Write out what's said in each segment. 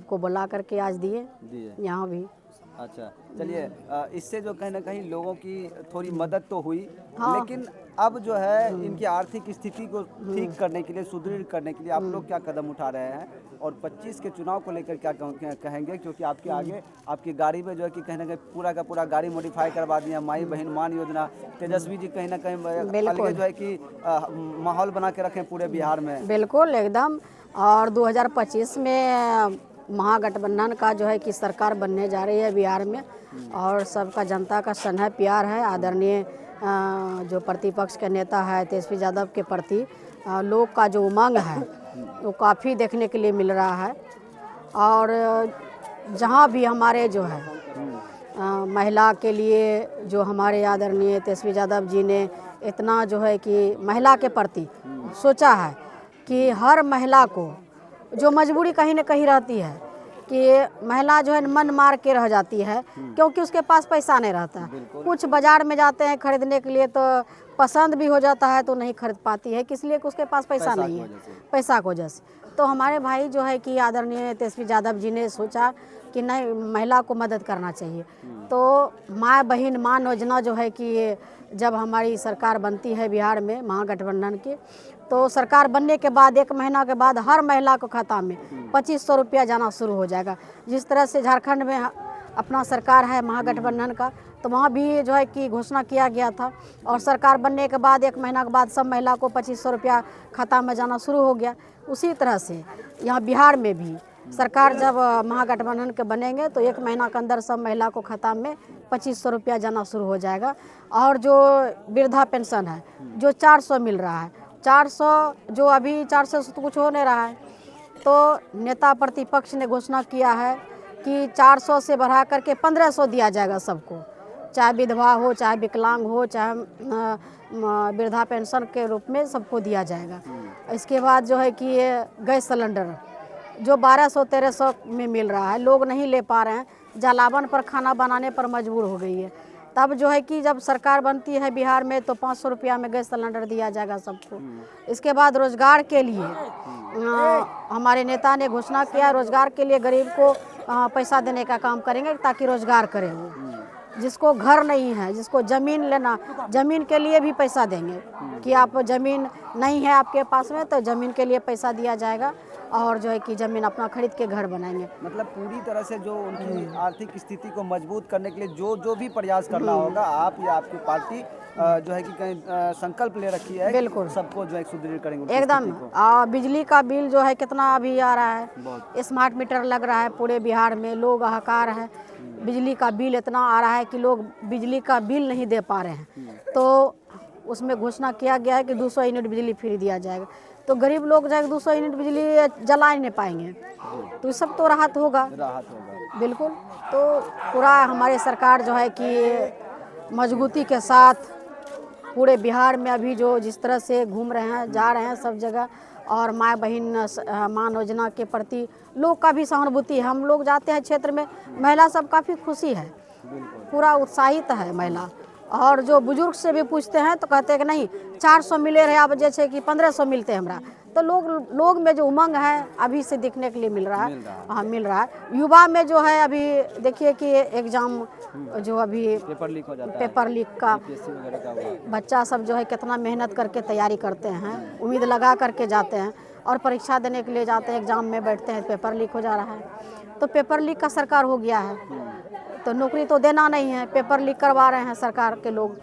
को बुला करके आज दिए यहाँ भी। अच्छा, चलिए, इससे जो कहीं ना कहीं लोगों की थोड़ी मदद तो हुई, हाँ। लेकिन अब जो है इनकी आर्थिक स्थिति को ठीक करने के लिए, सुदृढ़ करने के लिए आप लोग क्या कदम उठा रहे हैं, और 25 के चुनाव को लेकर क्या कहेंगे? क्योंकि आपके आगे आपकी गाड़ी में जो है कि कहीं ना कहीं पूरा का पूरा गाड़ी मॉडिफाई करवा दिया, माई बहन मान योजना, तेजस्वी जी कहीं ना कहीं अलग जो है कि माहौल बना के रखें पूरे बिहार में। बिल्कुल एकदम। और 2025 में महागठबंधन का जो है कि सरकार बनने जा रही है बिहार में, और सबका जनता का स्नेह प्यार है। आदरणीय जो प्रतिपक्ष के नेता है तेजस्वी यादव के प्रति लोग का जो उमंग है वो काफ़ी देखने के लिए मिल रहा है। और जहाँ भी हमारे जो है महिला के लिए जो हमारे आदरणीय तेजस्वी यादव जी ने इतना जो है कि महिला के प्रति सोचा है कि हर महिला को जो मजबूरी कहीं न कहीं रहती है कि महिला जो है मन मार के रह जाती है, क्योंकि उसके पास पैसा नहीं रहता है। कुछ बाज़ार में जाते हैं खरीदने के लिए तो पसंद भी हो जाता है तो नहीं खरीद पाती है, किस लिए कि उसके पास पैसा नहीं है, पैसा को वजह से। तो हमारे भाई जो है कि आदरणीय तेजस्वी यादव जी ने सोचा कि नहीं, महिला को मदद करना चाहिए। तो माँ बहन मान योजना जो है कि जब हमारी सरकार बनती है बिहार में महागठबंधन की, तो सरकार बनने के बाद 1 महीना के बाद हर महिला को खाता में 2500 रुपया जाना शुरू हो जाएगा। जिस तरह से झारखंड में अपना सरकार है महागठबंधन का, तो वहाँ भी जो है कि घोषणा किया गया था, और सरकार बनने के बाद 1 महीना के बाद सब महिला को 2500 रुपया खाता में जाना शुरू हो गया। उसी तरह से यहाँ बिहार में भी सरकार जब महागठबंधन के बनेंगे तो 1 महीना के अंदर सब महिला को खाता में 2500 रुपया जाना शुरू हो जाएगा। और जो वृद्धा पेंशन है जो 400 मिल रहा है, 400 जो अभी 400 से तो कुछ हो नहीं रहा है, तो नेता प्रतिपक्ष ने घोषणा किया है कि 400 से बढ़ा करके 1500 दिया जाएगा सबको, चाहे विधवा हो, चाहे विकलांग हो, चाहे वृद्धा पेंशन के रूप में सबको दिया जाएगा। इसके बाद जो है कि ये गैस सिलेंडर जो 1200-1300 में मिल रहा है, लोग नहीं ले पा रहे हैं, जलावन पर खाना बनाने पर मजबूर हो गई है। तब जो है कि जब सरकार बनती है बिहार में तो 500 रुपया में गैस सिलेंडर दिया जाएगा सबको। इसके बाद रोजगार के लिए हमारे नेता ने घोषणा किया, रोजगार के लिए गरीब को पैसा देने का काम करेंगे ताकि रोजगार करें। वो जिसको घर नहीं है, जिसको ज़मीन लेना, ज़मीन के लिए भी पैसा देंगे कि आप ज़मीन नहीं है आपके पास में तो ज़मीन के लिए पैसा दिया जाएगा, और जो है कि ज़मीन अपना खरीद के घर बनाएंगे। मतलब पूरी तरह से जो उनकी आर्थिक स्थिति को मजबूत करने के लिए जो भी प्रयास करना होगा, आप या आपकी पार्टी जो है कि कहीं संकल्प ले रखी है, बिल्कुल सबको जो है सुदृढ़ करेंगे एकदम। बिजली का बिल जो है कितना अभी आ रहा है, स्मार्ट मीटर लग रहा है पूरे बिहार में, लोग हाहाकार है, बिजली का बिल इतना आ रहा है कि लोग बिजली का बिल नहीं दे पा रहे हैं। तो उसमें घोषणा किया गया है कि 200 यूनिट बिजली फ्री दिया जाएगा, तो गरीब लोग जो 200 यूनिट बिजली जला ही नहीं पाएंगे, तो सब तो राहत होगा। बिल्कुल। तो पूरा हमारे सरकार जो है कि मजबूती के साथ पूरे बिहार में अभी जो जिस तरह से घूम रहे हैं, जा रहे हैं सब जगह, और माँ बहन मान योजना के प्रति लोग का भी सहानुभूति है। हम लोग जाते हैं क्षेत्र में, महिला सब काफ़ी खुशी है, पूरा उत्साहित है महिला। और जो बुजुर्ग से भी पूछते हैं तो कहते हैं कि नहीं 400 मिले रहे, अब जैसे कि 1500 मिलते हैं हमरा, तो लोग में जो उमंग है अभी से देखने के लिए मिल रहा है। हाँ, मिल रहा है। युवा में जो है अभी देखिए कि एग्ज़ाम जो अभी पेपर लीक का बच्चा सब जो है कितना मेहनत करके तैयारी करते हैं, उम्मीद लगा करके जाते हैं और परीक्षा देने के लिए जाते हैं, एग्ज़ाम में बैठते हैं, पेपर लीक हो जा रहा है। तो पेपर लीक का सरकार हो गया है, तो नौकरी तो देना नहीं है, पेपर लीक करवा रहे हैं सरकार के लोग,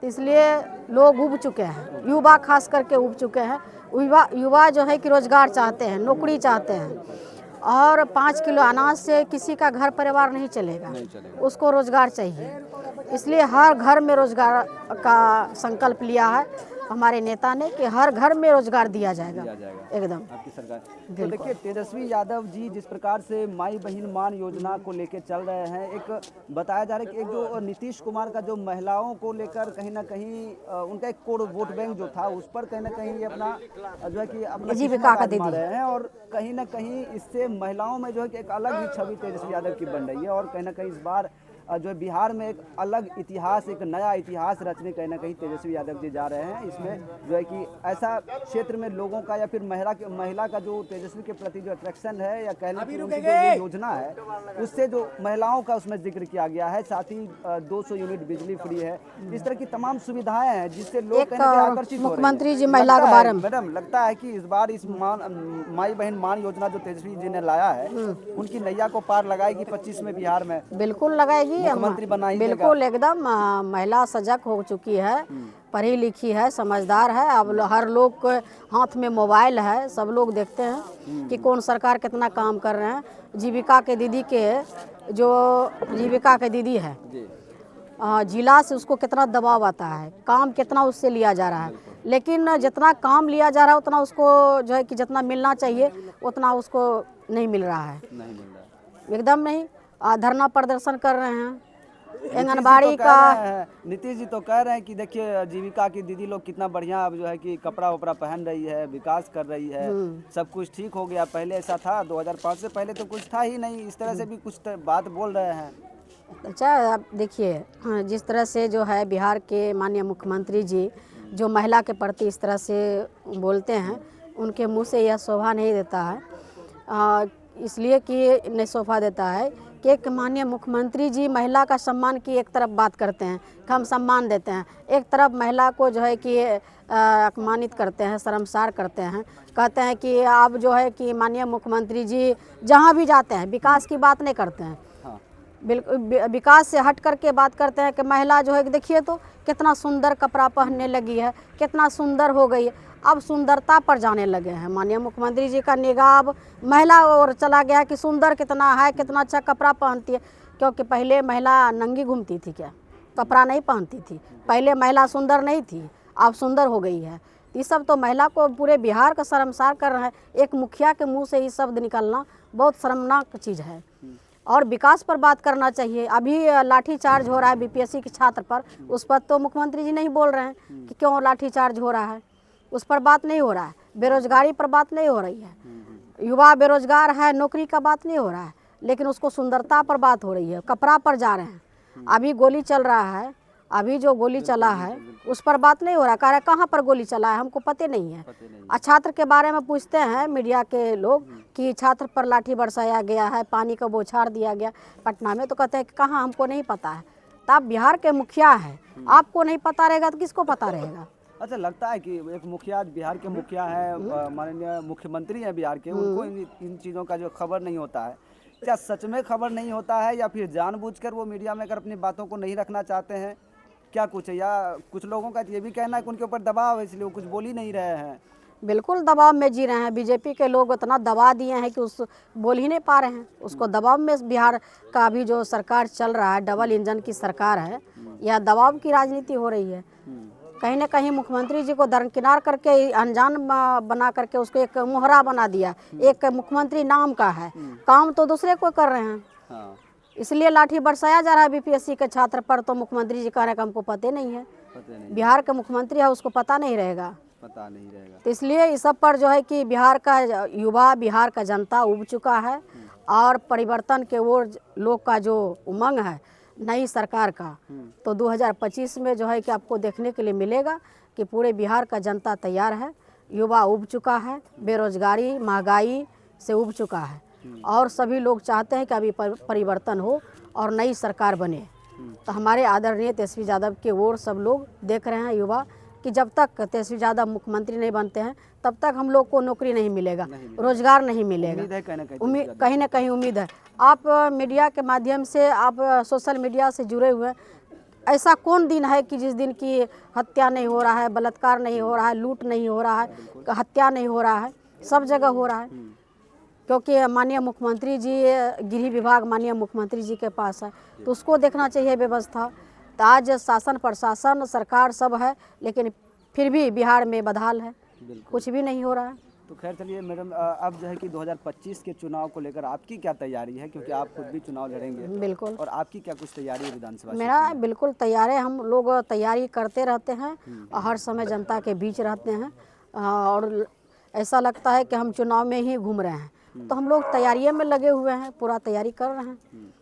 तो इसलिए लोग उब चुके हैं, युवा खास करके उब चुके हैं। युवा जो है कि रोज़गार चाहते हैं, नौकरी चाहते हैं, और 5 किलो अनाज से किसी का घर परिवार नहीं चलेगा, उसको रोज़गार चाहिए। इसलिए हर घर में रोज़गार का संकल्प लिया है हमारे नेता ने कि हर घर में रोजगार दिया जाएगा एकदम आपकी सरकार। तो देखिए तेजस्वी यादव जी जिस प्रकार से माई बहन मान योजना को लेकर चल रहे हैं, एक बताया जा रहा है कि एक जो नीतीश कुमार का जो महिलाओं को लेकर कहीं ना कहीं उनका एक कोड वोट बैंक जो था उस पर कहीं ना कहीं अपना जो है कि अपना जीविका का दे रहे हैं, और कहीं ना कहीं इससे महिलाओं में जो है कि एक अलग ही छवि तेजस्वी यादव की बन रही है। और कहीं ना कहीं इस बार जो है बिहार में एक अलग इतिहास, एक नया इतिहास रचने कहीं ना कहीं तेजस्वी यादव जी जा रहे हैं। इसमें जो है कि ऐसा क्षेत्र में लोगों का या फिर महिला का जो तेजस्वी के प्रति जो अट्रैक्शन है या कह लें कि उनकी जो ये योजना है उससे जो महिलाओं का उसमें जिक्र किया गया है। साथ ही 200 यूनिट बिजली फ्री है, इस तरह की तमाम सुविधाएं हैं जिससे लोग कहीं ना कहीं आकर्षित हो रहे हैं। मुख्यमंत्री जी महिला के बारे में मैडम लगता है कि इस बार इस माई बहन मान योजना जो तेजस्वी जी ने लाया है उनकी नैया को पार लगाएगी 25 में बिहार में? बिल्कुल लगाएगी, मुख्यमंत्री बना ही बिल्कुल एकदम। महिला सजग हो चुकी है, पढ़ी लिखी है, समझदार है। अब हर लोग के हाथ में मोबाइल है, सब लोग देखते हैं कि कौन सरकार कितना काम कर रहे हैं। जीविका के दीदी के जो जीविका के दीदी है जिला से उसको कितना दबाव आता है, काम कितना उससे लिया जा रहा है, लेकिन जितना काम लिया जा रहा है उतना उसको जो है कि जितना मिलना चाहिए उतना उसको नहीं मिल रहा है। नहीं मिल रहा, एकदम नहीं। धरना प्रदर्शन कर रहे हैं आंगनबाड़ी का। नीतीश जी तो कह रहे हैं कि देखिए जीविका की दीदी लोग कितना बढ़िया अब जो है कि कपड़ा वपड़ा पहन रही है, विकास कर रही है, सब कुछ ठीक हो गया। पहले ऐसा था 2005 से पहले तो कुछ था ही नहीं, इस तरह से भी कुछ बात बोल रहे हैं। अच्छा आप देखिए, जिस तरह से जो है बिहार के माननीय मुख्यमंत्री जी जो महिला के प्रति इस तरह से बोलते हैं, उनके मुंह से यह शोभा नहीं देता है। इसलिए कि नहीं शोभा देता है कि एक माननीय मुख्यमंत्री जी महिला का सम्मान की एक तरफ बात करते हैं कि हम सम्मान देते हैं, एक तरफ महिला को जो है कि अपमानित करते हैं, शर्मसार करते हैं। कहते हैं कि आप जो है कि माननीय मुख्यमंत्री जी जहाँ भी जाते हैं विकास की बात नहीं करते हैं, बिल्कुल विकास से हट करके बात करते हैं कि महिला जो है कि देखिए तो कितना सुंदर कपड़ा पहनने लगी है, कितना सुंदर हो गई है। अब सुंदरता पर जाने लगे हैं। माननीय मुख्यमंत्री जी का निगाह महिला और चला गया कि सुंदर कितना है, कितना अच्छा कपड़ा पहनती है। क्योंकि पहले महिला नंगी घूमती थी, क्या कपड़ा नहीं पहनती थी। पहले महिला सुंदर नहीं थी, अब सुंदर हो गई है। ये सब तो महिला को पूरे बिहार का शर्मसार कर रहा है। एक मुखिया के मुँह से ये शब्द निकलना बहुत शर्मनाक चीज़ है। और विकास पर बात करना चाहिए। अभी लाठीचार्ज हो रहा है बीपीएससी के छात्र पर, उस पर तो मुख्यमंत्री जी नहीं बोल रहे हैं कि क्यों लाठीचार्ज हो रहा है, उस पर बात नहीं हो रहा है। बेरोजगारी पर बात नहीं हो रही है, युवा बेरोजगार है, नौकरी का बात नहीं हो रहा है, लेकिन उसको सुंदरता पर बात हो रही है, कपड़ा पर जा रहे हैं। अभी गोली चल रहा है, अभी जो गोली चला है उस पर बात नहीं हो रहा। कह रहे कहाँ पर गोली चला है, हमको पता नहीं है। छात्र के बारे में पूछते हैं मीडिया के लोग कि छात्र पर लाठी बरसाया गया है, पानी का बौछार दिया गया पटना में, तो कहते हैं कि कहाँ, हमको नहीं पता है। तो आप बिहार के मुखिया हैं, आपको नहीं पता रहेगा तो किसको पता रहेगा। अच्छा लगता है कि एक मुखिया, बिहार के मुखिया है, माननीय मुख्यमंत्री हैं बिहार के, उनको इन चीज़ों का जो खबर नहीं होता है, क्या सच में खबर नहीं होता है या फिर जानबूझकर वो मीडिया में अगर अपनी बातों को नहीं रखना चाहते हैं, क्या कुछ है? या कुछ लोगों का ये भी कहना है कि उनके ऊपर दबाव है इसलिए वो कुछ बोल ही नहीं रहे हैं। बिल्कुल दबाव में जी रहे हैं। बीजेपी के लोग इतना दबा दिए हैं कि उस बोल ही नहीं पा रहे हैं। उसको दबाव में बिहार का अभी जो सरकार चल रहा है, डबल इंजन की सरकार है, यह दबाव की राजनीति हो रही है। कहीं ना कहीं मुख्यमंत्री जी को दरकिनार करके, अनजान बना करके उसको एक मोहरा बना दिया। एक मुख्यमंत्री नाम का है, काम तो दूसरे को कर रहे हैं। इसलिए लाठी बरसाया जा रहा है बीपीएससी के छात्र पर। तो मुख्यमंत्री जी कह रहे हैं कि हमको पता नहीं है, बिहार का मुख्यमंत्री है, उसको पता नहीं रहेगा। तो इसलिए इस सब पर जो है कि बिहार का युवा, बिहार का जनता उब चुका है और परिवर्तन के ओर लोग का जो उमंग है नई सरकार का, तो 2025 में जो है कि आपको देखने के लिए मिलेगा कि पूरे बिहार का जनता तैयार है। युवा उब चुका है, बेरोजगारी, महंगाई से उब चुका है और सभी लोग चाहते हैं कि अभी परिवर्तन हो और नई सरकार बने। तो हमारे आदरणीय तेजस्वी यादव की ओर सब लोग देख रहे हैं युवा कि जब तक तेजस्वी यादव मुख्यमंत्री नहीं बनते हैं तब तक हम लोग को नौकरी नहीं मिलेगा, रोजगार नहीं मिलेगा। कहीं ना कहीं उम्मीद है। आप मीडिया के माध्यम से, आप सोशल मीडिया से जुड़े हुए, ऐसा कौन दिन है कि जिस दिन की हत्या नहीं हो रहा है, बलात्कार नहीं हो रहा है, लूट नहीं हो रहा है, हत्या नहीं हो रहा है? सब जगह हो रहा है, क्योंकि माननीय मुख्यमंत्री जी, गृह विभाग माननीय मुख्यमंत्री जी के पास है, तो उसको देखना चाहिए व्यवस्था। तो आज शासन, प्रशासन, सरकार सब है, लेकिन फिर भी बिहार में बदहाल है, कुछ भी नहीं हो रहा है। तो खैर चलिए मैडम, अब जो है कि 2025 के चुनाव को लेकर आपकी क्या तैयारी है, क्योंकि आप खुद भी चुनाव लड़ेंगे? बिल्कुल। और आपकी क्या कुछ तैयारी है विधानसभा? मेरा बिल्कुल तैयार है। हम लोग तैयारी करते रहते हैं और हर समय जनता के बीच रहते हैं और ऐसा लगता है कि हम चुनाव में ही घूम रहे हैं। तो हम लोग तैयारियों में लगे हुए हैं, पूरा तैयारी कर रहे हैं,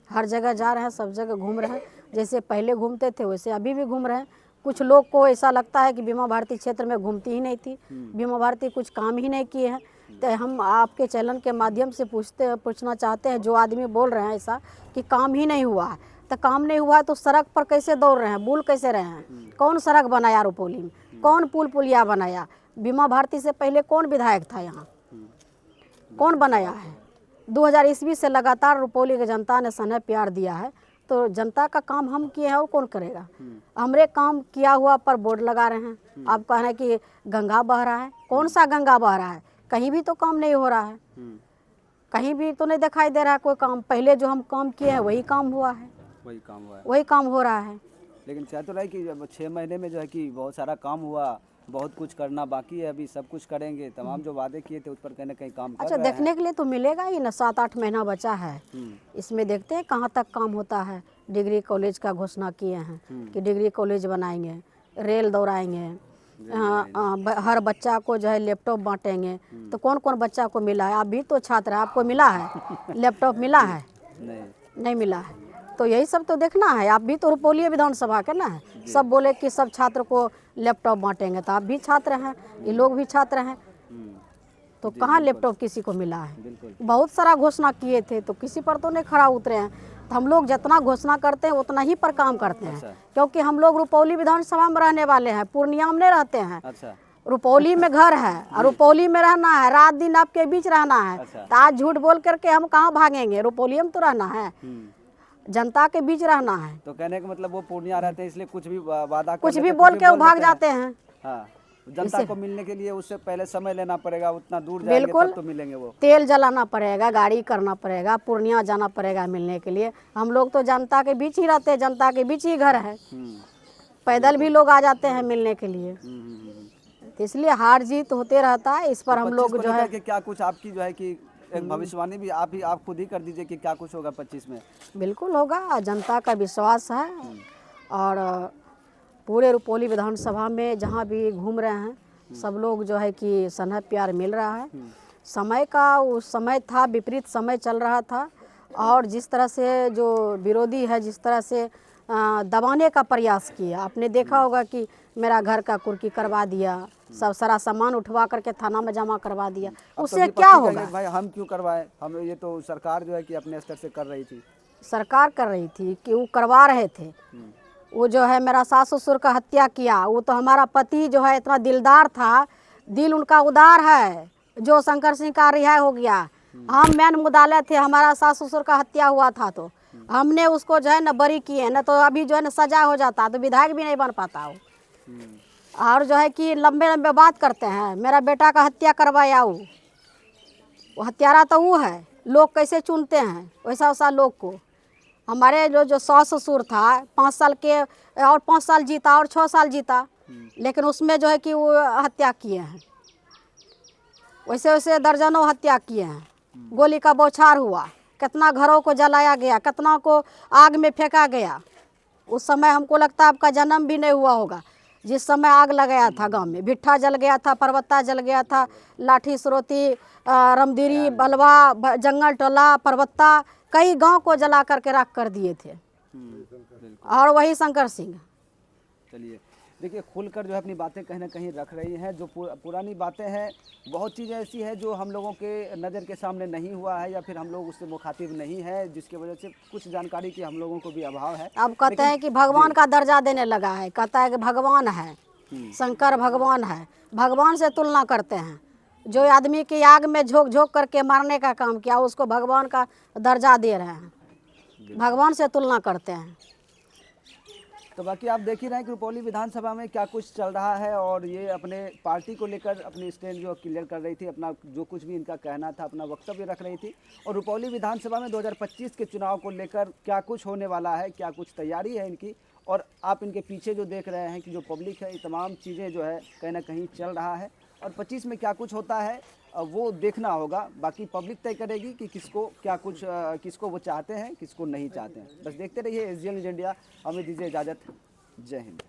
हर जगह जा रहे हैं, सब जगह घूम रहे हैं। जैसे पहले घूमते थे वैसे अभी भी घूम रहे हैं। कुछ लोग को ऐसा लगता है कि बीमा भारती क्षेत्र में घूमती ही नहीं थी, बीमा भारती कुछ काम ही नहीं किए हैं। तो हम आपके चैनल के माध्यम से पूछना चाहते हैं, जो आदमी बोल रहे हैं ऐसा कि काम ही नहीं हुआ है, तो काम नहीं हुआ है तो सड़क पर कैसे दौड़ रहे हैं, बुल कैसे रहे हैं? कौन सड़क बनाया रुपौली में, कौन पुल पुलिया बनाया? बीमा भारती से पहले कौन विधायक था यहाँ, कौन बनाया है? 2000 ईस्वी से लगातार रुपौली की जनता ने स्नेह प्यार दिया है, तो जनता का काम हम किए हैं और कौन करेगा? हमरे काम किया हुआ पर बोर्ड लगा रहे हैं। आप कह रहे हैं कि गंगा बह रहा है, कौन सा गंगा बह रहा है? कहीं भी तो काम नहीं हो रहा है, कहीं भी तो नहीं दिखाई दे रहा है कोई काम। पहले जो हम काम किए हैं वही काम हुआ है, वही काम हुआ है। वही काम हो रहा है। लेकिन क्या तो रहा है कि 6 महीने में जो है कि बहुत सारा काम हुआ, बहुत कुछ करना बाकी है, अभी सब कुछ करेंगे, तमाम जो वादे किए थे उस पर कहीं ना कहीं काम कर अच्छा, रहे हैं। देखने के लिए तो मिलेगा ही ना, 7-8 महीना बचा है। इसमें देखते हैं कहाँ तक काम होता है। डिग्री कॉलेज का घोषणा किए हैं कि डिग्री कॉलेज बनाएंगे, रेल दौड़ाएंगे, हर बच्चा को जो है लैपटॉप बांटेंगे। तो कौन कौन बच्चा को मिला है? आप भी तो छात्र हैं, आपको मिला है लैपटॉप? मिला है? नहीं मिला है। तो यही सब तो देखना है। आप भी तो रुपौली विधानसभा के ना है, सब बोले कि सब छात्र को लैपटॉप बांटेंगे, तो आप भी छात्र हैं, ये लोग भी छात्र हैं, तो कहाँ लैपटॉप किसी को मिला है? बहुत सारा घोषणा किए थे तो किसी पर तो नहीं खड़ा उतरे हैं। तो हम लोग जितना घोषणा करते हैं उतना ही पर काम करते हैं। अच्छा। क्योंकि हम लोग रुपौली विधानसभा में रहने वाले हैं, पूर्णिया में नहीं रहते हैं। अच्छा। रुपौली में घर है और रुपौली में रहना है, रात दिन आपके बीच रहना है। अच्छा। तो आज झूठ बोल करके हम कहाँ भागेंगे? रुपौली में तो रहना है, जनता के बीच रहना है। तो कहने का मतलब वो पूर्णिया रहते हैं इसलिए कुछ भी वादा कर कुछ लेते भी हैं, बोल के वो बोल भाग देते हैं। जाते हैं। हाँ, जनता को मिलने के लिए उससे पहले समय लेना पड़ेगा, उतना दूर जाएंगे बिल्कुल। तब तो मिलेंगे वो। तेल जलाना पड़ेगा, गाड़ी करना पड़ेगा, पूर्णिया जाना पड़ेगा मिलने के लिए। हम लोग तो जनता के बीच ही रहते हैं, जनता के बीच ही घर है, पैदल भी लोग आ जाते हैं मिलने के लिए। तो इसलिए हार जीत होते रहता है। इस पर हम लोग जो है कि क्या कुछ आपकी जो है कि एक भविष्यवाणी भी आप खुद ही कर दीजिए कि क्या कुछ होगा 25 में। बिल्कुल होगा, जनता का विश्वास है। और पूरे रुपौली विधानसभा में जहाँ भी घूम रहे हैं सब लोग जो है कि स्नेह प्यार मिल रहा है। समय का उस समय था, विपरीत समय चल रहा था, और जिस तरह से जो विरोधी है जिस तरह से दबाने का प्रयास किया, आपने देखा होगा कि मेरा घर का कुर्की करवा दिया, सब सारा सामान उठवा करके थाना में जमा करवा दिया। उससे क्या होगा? भाई हम क्यों करवाए, हम ये तो सरकार जो है कि अपने स्तर से कर रही थी। सरकार कर रही थी कि वो करवा रहे थे। वो जो है मेरा सास ससुर का हत्या किया, वो तो हमारा पति जो है इतना दिलदार था, दिल उनका उदार है, जो शंकर सिंह का रिहाई हो गया। हम मैन मुदाले थे, हमारा सास ससुर का हत्या हुआ था तो हमने उसको जो है न बरी किए, न तो अभी जो है न सजा हो जाता, तो विधायक भी नहीं बन पाता वो। और जो है कि लंबे लंबे बात करते हैं, मेरा बेटा का हत्या करवाया वो हत्यारा तो वो है। लोग कैसे चुनते हैं वैसा वैसा लोग को। हमारे जो सास ससुर था 5 साल के और 5 साल जीता और 6 साल जीता, लेकिन उसमें जो है कि वो हत्या किए हैं। वैसे वैसे दर्जनों हत्या किए हैं। गोली का बौछार हुआ, कितना घरों को जलाया गया, कितना को आग में फेंका गया। उस समय हमको लगता है आपका जन्म भी नहीं हुआ होगा जिस समय आग लगाया था गांव में। भिट्ठा जल गया था, परबत्ता जल गया था, लाठी स्रोती, रमदिरी, बलवा, जंगल टोला, परबत्ता, कई गांव को जला करके राख कर दिए थे। और वही शंकर सिंह। चलिए देखिए, खुलकर जो है अपनी बातें कहीं ना कहीं रख रही हैं। जो पुरानी बातें हैं, बहुत चीज़ें ऐसी है जो हम लोगों के नज़र के सामने नहीं हुआ है या फिर हम लोग उससे मुखातिब नहीं है, जिसकी वजह से कुछ जानकारी की हम लोगों को भी अभाव है। अब कहते हैं कि भगवान का दर्जा देने लगा है, कहता है कि भगवान है, शंकर भगवान है, भगवान से तुलना करते हैं। जो आदमी की आग में झोंक झोंक करके मारने का काम किया उसको भगवान का दर्जा दे रहे हैं, भगवान से तुलना करते हैं। तो बाकी आप देख ही रहे हैं कि रुपौली विधानसभा में क्या कुछ चल रहा है, और ये अपने पार्टी को लेकर अपनी स्टैंड जो क्लियर कर रही थी, अपना जो कुछ भी इनका कहना था अपना वक्तव्य रख रही थी। और रुपौली विधानसभा में 2025 के चुनाव को लेकर क्या कुछ होने वाला है, क्या कुछ तैयारी है इनकी, और आप इनके पीछे जो देख रहे हैं कि जो पब्लिक है, ये तमाम चीज़ें जो है कहीं ना कहीं चल रहा है। और 25 में क्या कुछ होता है वो देखना होगा। बाकी पब्लिक तय करेगी कि किसको क्या कुछ किसको वो चाहते हैं, किसको नहीं चाहते हैं। बस देखते रहिए SGL न्यूज़ इंडिया। हमें दीजिए इजाज़त। जय हिंद।